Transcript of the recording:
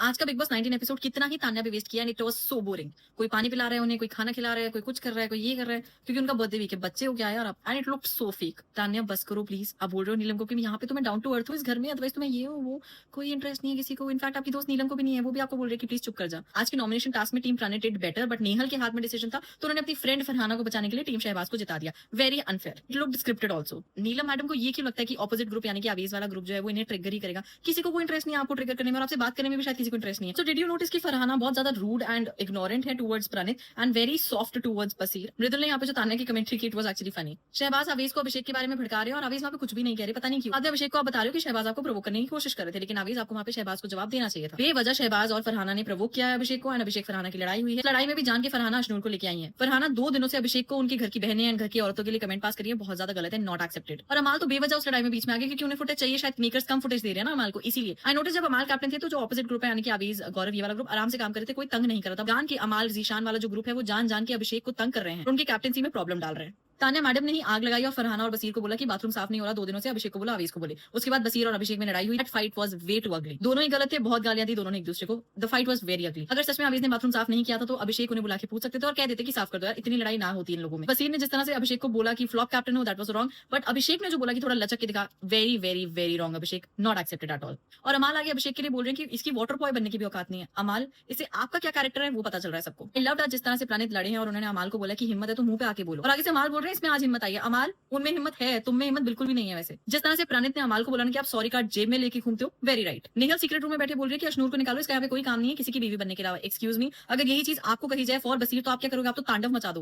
आज का big boss 19 episode कितना ही तान्या पे वेस्ट किया and it was so boring. कोई पानी पिला रहा है उन्हें, कोई खाना खिला रहा है, कोई कुछ कर रहा है, कोई ये कर रहा है, क्योंकि उनका बर्थडे वीक है। बच्चे हो क्या यार आप? And it looked so fake. Tanya बस करो प्लीज। आप बोल रहे हो नीलम को कि यहाँ पे तो मैं डाउन टू अर्थ हूँ इस घर में, अदरवाइज तुम्हें ये हो वो, कोई इंटरेस्ट नहीं है किसी को। इनफैक्ट आपकी दोस्त नीलम को भी नहीं है, वो भी आपको बोल रही है कि प्लीज चुप कर जा। आज के नॉमिनेशन टास्क में team planet did better, but Nehal के हाथ में डिसीजन था तो उन्होंने अपनी फ्रेंड फरहाना को बचाने के लिए टीम शहबाज को जिता दिया। Very unfair. It looked scripted also. Neelam madam को ये क्यों लगता है कि ऑपोजिट ग्रुप यानी कि आवेज वाला ग्रुप जो है वो इन्हें ट्रिगर ही करेगा? किसी को कोई इंटरेस्ट नहीं है आपको ट्रिगर करने में, और आपसे बात करने में भी शायद किसी को इंटरेस्ट नहीं है। सो डिड यू नोटिस कि फरहाना बहुत ज्यादा रूड एंड इग्नोरेंट है towards Praneet and very soft towards Basir. Mridul ने यहाँ पे जो तान्या की कमेंट्री की, it was actually funny. Shahbaz Awez को अभिषेक के बारे में भड़का रहे हैं और अवेज वहाँ पे कुछ भी नहीं कह रहे, पता नहीं क्यों। आधे अभिषेक को आप बता रहे हो कि शहबाज आपको प्रोवोक करने की कोशिश कर रहे थे, लेकिन अवेज आपको वहाँ पे शहबाज को जवाब देना चाहिए था। बेवजह शहबाज और फरहाना ने प्रोवोक किया है अभिषेक को एंड अभिषेक फरहाना की लड़ाई हुई है। लड़ाई में भी जान के फरहाना अशनूर को लेके आई है। फरहाना 2 दिनों से अभिषेक को उनकी घर की बहनें एंड घर की औरतों के लिए कमेंट पास करिए, बहुत ज्यादा गलत है, नॉट एक्सेप्टेड। और अमाल तो बेवजह उस लड़ाई में बीच में आ गया क्योंकि उन्हें फुटेज चाहिए, शायद मेकर्स कम फुटेज दे रहे हैं ना अमाल को, इसीलिए। आई नोटिस जब अमाल कैप्टन थे तो जो ऑपोजिट ग्रुप है यानी कि अवीज गौरव ये वाला ग्रुप आराम से काम कर रहे थे, कोई तंग नहीं कर रहा था। जान के अमाल जीशान वाला जो ग्रुप है वो जान जान के अभिषेक को तंग कर रहे हैं, उनकी कैप्टनसी में प्रॉब्लम डाल रहे हैं। तान्या मैडम ने ही आग लगाई और फरहाना और बसीर को बोला कि बाथरूम साफ नहीं हो रहा 2 दिनों से। अभिषेक को बोला, अवीज को बोले। उसके बाद बसीर और अभिषेक में लड़ाई हुई। That fight was way too ugly. दोनों ही गलत थे, बहुत गालियां दी दोनों ने एक दूसरे को। The fight was very ugly. अगर सच में अवीज ने बाथरूम साफ नहीं किया था तो अभिषेक उन्हें बुला के पूछ सकते थे और कह देते कि साफ कर दो यार, इतनी लड़ाई ना होती इन लोगों में। बसीर ने जिस तरह से अभिषेक को बोला कि फ्लॉप कैप्टन हो, दैट वाज रॉन्ग, बट अभिषेक ने जो बोला कि थोड़ा लचक के दिखा, very very very wrong Abhishek, not accepted at all. और अमाल आगे अभिषेक के लिए बोल रहे हैं कि इसकी वाटर बॉय बनने की भी औकात नहीं है। अमाल, इससे आपका क्या कैरेक्टर है वो पता चल रहा है सबको। आई लव्ड जिस तरह से प्रणीत लड़े हैं और उन्होंने अमाल को बोला कि हिम्मत है तो मुंह पे आके बोलो, और आगे से अमाल बोल रहे हैं इसमें आज हिम्मत आई है। अमाल, उनमें हिम्मत है, तुम में हिम्मत बिल्कुल भी नहीं है। वैसे जिस तरह से प्रणीत ने अमाल को बोला कि आप सॉरी कार्ड जेब में लेके घूमते हो, वेरी राइट। निगल सीक्रेट रूम में बैठे बोल रही है कि अशनूर को निकालो, इसका यहाँ पे कोई काम नहीं है किसी की बीवी बनने के अलावा। एक्सक्यूज मी, अगर यही चीज आपको कही जाए फॉर बसीर तो आप क्या करोगे? आप तो तांडव मचा दोगे।